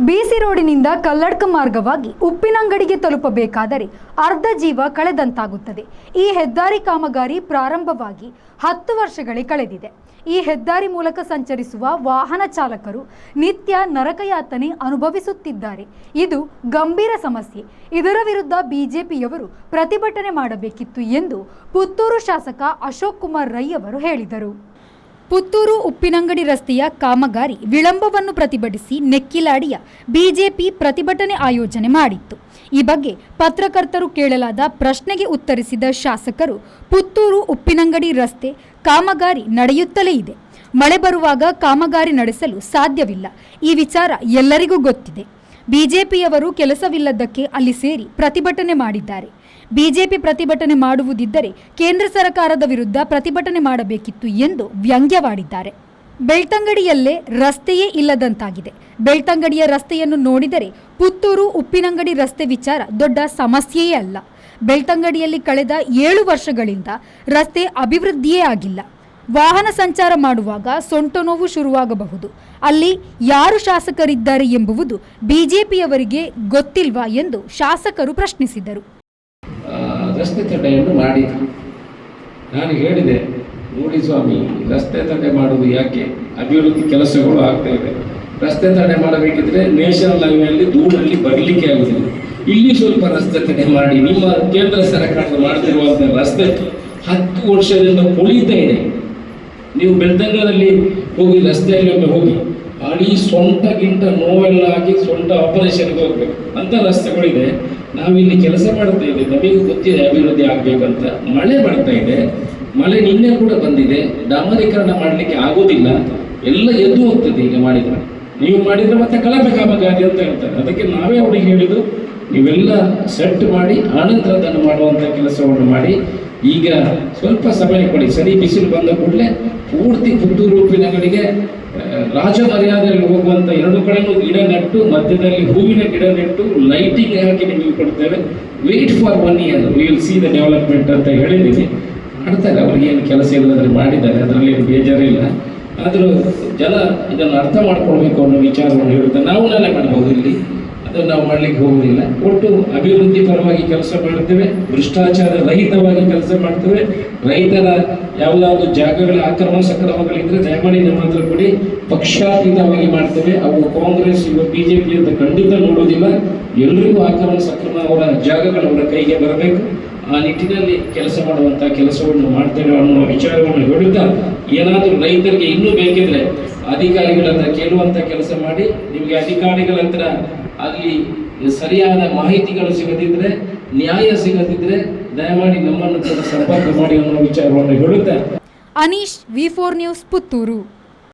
ಬಿಸಿ ರೋಡಿನಿಂದ ಕಲ್ಲಡ್ಕ ಮಾರ್ಗವಾಗಿ ಉಪ್ಪಿನಂಗಡಿಗೆ ತಲುಪಬೇಕಾದರೆ ಅರ್ಧ ಜೀವ ಕಳೆದಂತಾಗುತ್ತದೆ. ಈ ಹೆದ್ದಾರಿ ಕಾಮಗಾರಿ ಪ್ರಾರಂಭವಾಗಿ 10 ವರ್ಷಗಳೇ ಕಳೆದಿದೆ. ಈ ಹೆದ್ದಾರಿ ಮೂಲಕ ಸಂಚರಿಸುವ ವಾಹನ ಚಾಲಕರು ನಿತ್ಯ ನರಕಯಾತನೆ ಅನುಭವಿಸುತ್ತಿದ್ದಾರೆ. ಇದು ಗಂಭೀರ ಸಮಸ್ಯೆ. ಇದರ ವಿರುದ್ಧ ಬಿಜೆಪಿಯವರು ಪ್ರತಿಭಟನೆ ಮಾಡಬೇಕಿತ್ತು ಎಂದು ಪುತ್ತೂರು ಶಾಸಕ ಅಶೋಕ್ ಕುಮಾರ್ ರೈ ಅವರು ಹೇಳಿದರು. ಪುತ್ತೂರು ಉಪ್ಪಿನಂಗಡಿ ರಸ್ತೆಯ ಕಾಮಗಾರಿ ವಿಳಂಬವನ್ನು ಪ್ರತಿಭಟಿಸಿ ನೆಕ್ಕಿಲಾಡಿಯ ಬಿಜೆಪಿ ಪ್ರತಿಭಟನೆ ಆಯೋಜನೆ ಮಾಡಿತ್ತು. ಈ ಬಗ್ಗೆ ಪತ್ರಕರ್ತರು ಕೇಳಲಾದ ಪ್ರಶ್ನೆಗೆ ಉತ್ತರಿಸಿದ ಶಾಸಕರು, ಪುತ್ತೂರು ಉಪ್ಪಿನಂಗಡಿ ರಸ್ತೆ ಕಾಮಗಾರಿ ನಡೆಯುತ್ತಲೇ ಇದೆ. ಮಳೆ ಬರುವಾಗ ಕಾಮಗಾರಿ ನಡೆಸಲು ಸಾಧ್ಯವಿಲ್ಲ. ಈ ವಿಚಾರ ಎಲ್ಲರಿಗೂ ಗೊತ್ತಿದೆ. ಬಿಜೆಪಿಯವರು ಕೆಲಸವಿಲ್ಲದಕ್ಕೆ ಅಲ್ಲಿ ಸೇರಿ ಪ್ರತಿಭಟನೆ ಮಾಡಿದ್ದಾರೆ. ಬಿಜೆಪಿ ಪ್ರತಿಭಟನೆ ಮಾಡುವುದಿದ್ದರೆ ಕೇಂದ್ರ ಸರ್ಕಾರದ ವಿರುದ್ಧ ಪ್ರತಿಭಟನೆ ಮಾಡಬೇಕಿತ್ತು ಎಂದು ವ್ಯಂಗ್ಯವಾಡಿದ್ದಾರೆ. ಬೆಳ್ತಂಗಡಿಯಲ್ಲೇ ರಸ್ತೆಯೇ ಇಲ್ಲದಂತಾಗಿದೆ. ಬೆಳ್ತಂಗಡಿಯ ರಸ್ತೆಯನ್ನು ನೋಡಿದರೆ ಪುತ್ತೂರು ಉಪ್ಪಿನಂಗಡಿ ರಸ್ತೆ ವಿಚಾರ ದೊಡ್ಡ ಸಮಸ್ಯೆಯೇ ಅಲ್ಲ. ಬೆಳ್ತಂಗಡಿಯಲ್ಲಿ ಕಳೆದ 7 ವರ್ಷಗಳಿಂದ ರಸ್ತೆ ಅಭಿವೃದ್ಧಿಯೇ ಆಗಿಲ್ಲ. ವಾಹನ ಸಂಚಾರ ಮಾಡುವಾಗ ಸೊಂಟ ನೋವು ಶುರುವಾಗಬಹುದು. ಅಲ್ಲಿ ಯಾರು ಶಾಸಕರಿದ್ದಾರೆ ಎಂಬುದು ಬಿಜೆಪಿಯವರಿಗೆ ಗೊತ್ತಿಲ್ವಾ ಎಂದು ಶಾಸಕರು ಪ್ರಶ್ನಿಸಿದರು. ರಸ್ತೆ ತಡೆಯನ್ನು ಮಾಡಿದ್ರು. ನಾನು ಹೇಳಿದೆ, ನೋಡಿ ಸ್ವಾಮಿ, ರಸ್ತೆ ತಡೆ ಮಾಡುವುದು ಯಾಕೆ? ಅಭಿವೃದ್ಧಿ ಕೆಲಸಗಳು ಆಗ್ತಾ ಇದೆ. ರಸ್ತೆ ತಡೆ ಮಾಡಬೇಕಿದ್ರೆ ನ್ಯಾಷನಲ್ ಹೈವೇಯಲ್ಲಿ ಧೂಳಲ್ಲಿ ಬರಲಿಕ್ಕೆ ಆಗುದಿಲ್ಲ. ಇಲ್ಲಿ ಸ್ವಲ್ಪ ರಸ್ತೆ ತಡೆ ಮಾಡಿ. ನಿಮ್ಮ ಕೇಂದ್ರ ಸರ್ಕಾರ ಮಾಡ್ತಿರುವಂತಹ ರಸ್ತೆ 10 ವರ್ಷದಿಂದ ಕೊಳಿತಾ ಇದೆ. ನೀವು ಬೆಳ್ತಂಗಡದಲ್ಲಿ ಹೋಗಿ, ರಸ್ತೆಯಲ್ಲಿ ಒಮ್ಮೆ ಹೋಗಿ, ಅಲ್ಲಿ ಸೊಂಟ ನೋವೆಲ್ಲ ಆಗಿ ಸೊಂಟ ಆಪರೇಷನ್ಗೆ ಹೋಗ್ಬೇಕು ಅಂತ ರಸ್ತೆಗಳಿದೆ. ನಾವಿಲ್ಲಿ ಕೆಲಸ ಮಾಡ್ತಾ ಇದ್ದೇವೆ, ನಮಗೆ ಗೊತ್ತಿದೆ ಅಭಿವೃದ್ಧಿ ಆಗ್ಬೇಕಂತ. ಮಳೆ ಬರ್ತಾ ಇದೆ, ಮಳೆ ನಿನ್ನೆ ಕೂಡ ಬಂದಿದೆ. ಡಾಮರೀಕರಣ ಮಾಡಲಿಕ್ಕೆ ಆಗೋದಿಲ್ಲ, ಎಲ್ಲ ಎದ್ದು ಹೋಗ್ತದೆ. ಈಗ ಮಾಡಿದ್ರೆ, ನೀವು ಮಾಡಿದ್ರೆ ಮತ್ತೆ ಕಳಪೆ ಕಾಮಗಾರಿ ಅಂತ ಹೇಳ್ತಾರೆ. ಅದಕ್ಕೆ ನಾವೇ ಅವ್ರಿಗೆ ಹೇಳಿದ್ದು, ನೀವೆಲ್ಲ ಸೆಟ್ ಮಾಡಿ ಆನಂತರ ಅದನ್ನು ಮಾಡುವಂಥ ಕೆಲಸವನ್ನು ಮಾಡಿ. ಈಗ ಸ್ವಲ್ಪ ಸಮಯ ಕೊಡಿ. ಸರಿ ಬಿಸಿಲು ಬಂದ ಕೂಡಲೇ ಪೂರ್ತಿ ಪುತ್ತೂರು ಉಪ್ಪಿನಂಗಡಿಗೆ ರಾಜ ಮರ್ಯಾದೆಯಲ್ಲಿ ಹೋಗುವಂಥ 2 ಕಡೆನೂ ಗಿಡ ನೆಟ್ಟು, ಮಧ್ಯದಲ್ಲಿ ಹೂವಿನ ಗಿಡ ನೆಟ್ಟು, ಲೈಟಿಂಗ್ ಹಾಕಿ ನಿಮಗೆ ಕೊಡ್ತೇವೆ. Wait for 1 year, we will see the development ಅಂತ ಹೇಳಿದ್ದೀನಿ. ಮಾಡ್ತಾರೆ, ಅವ್ರಿಗೆ ಏನು ಕೆಲಸ ಇಲ್ಲದ್ರೆ ಮಾಡಿದ್ದಾರೆ, ಅದರಲ್ಲಿ ಏನು ಬೇಜಾರಿಲ್ಲ. ಆದರೂ ಜನ ಇದನ್ನು ಅರ್ಥ ಮಾಡ್ಕೊಳ್ಬೇಕು ಅನ್ನೋ ವಿಚಾರವನ್ನು ಹೇಳುತ್ತೆ. ನಾವು ನಾಳೆ ಮಾಡ್ಬೋದು, ಇಲ್ಲಿ ಅದನ್ನು ನಾವು ಮಾಡಲಿಕ್ಕೆ ಹೋಗುವುದಿಲ್ಲ. ಒಟ್ಟು ಅಭಿವೃದ್ಧಿ ಪರವಾಗಿ ಕೆಲಸ ಮಾಡ್ತೇವೆ, ಭ್ರಷ್ಟಾಚಾರ ರಹಿತವಾಗಿ ಕೆಲಸ ಮಾಡ್ತೇವೆ. ರೈತರ ಯಾವುದಾದ್ರು ಜಾಗಗಳ ಅಕ್ರಮ ಸಕ್ರಮಗಳಿದ್ರೆ ದಯಮಾಡಿ ನಮ್ಮ ಹತ್ರ ಕೊಡಿ, ಪಕ್ಷಾತೀತವಾಗಿ ಮಾಡ್ತೇವೆ. ಅವು ಕಾಂಗ್ರೆಸ್ ಬಿಜೆಪಿ ಅಂತ ಖಂಡಿತ ನೋಡೋದಿಲ್ಲ. ಎಲ್ಲರಿಗೂ ಅಕ್ರಮ ಸಕ್ರಮ ಅವರ ಜಾಗಗಳು ಅವರ ಕೈಗೆ ಬರಬೇಕು. ಆ ನಿಟ್ಟಿನಲ್ಲಿ ಕೆಲಸ ಮಾಡುವಂಥ ಕೆಲಸವನ್ನು ಮಾಡ್ತೇವೆ ಅನ್ನೋ ವಿಚಾರವನ್ನು ಹೇಳುತ್ತಾ, ಏನಾದರೂ ರೈತರಿಗೆ ಇನ್ನೂ ಬೇಕಿದ್ರೆ ಅಧಿಕಾರಿಗಳ ಹತ್ರ ಕೇಳುವಂಥ ಕೆಲಸ ಮಾಡಿ. ನಿಮಗೆ ಅಧಿಕಾರಿಗಳ ಹತ್ರ ಅಲ್ಲಿ ಸರಿಯಾದ ಮಾಹಿತಿಗಳು ಸಿಗದಿದ್ರೆ, ನ್ಯಾಯ ಸಿಗದಿದ್ರೆ ದಯಮಾಡಿ ನಮ್ಮನ್ನು ಕೂಡ ಸಂಪರ್ಕ ಮಾಡಿ ಅನ್ನೋ ವಿಚಾರವನ್ನು ಹೇಳುತ್ತಾ, ಅನೀಶ್, V4 ನ್ಯೂಸ್, ಪುತ್ತೂರು.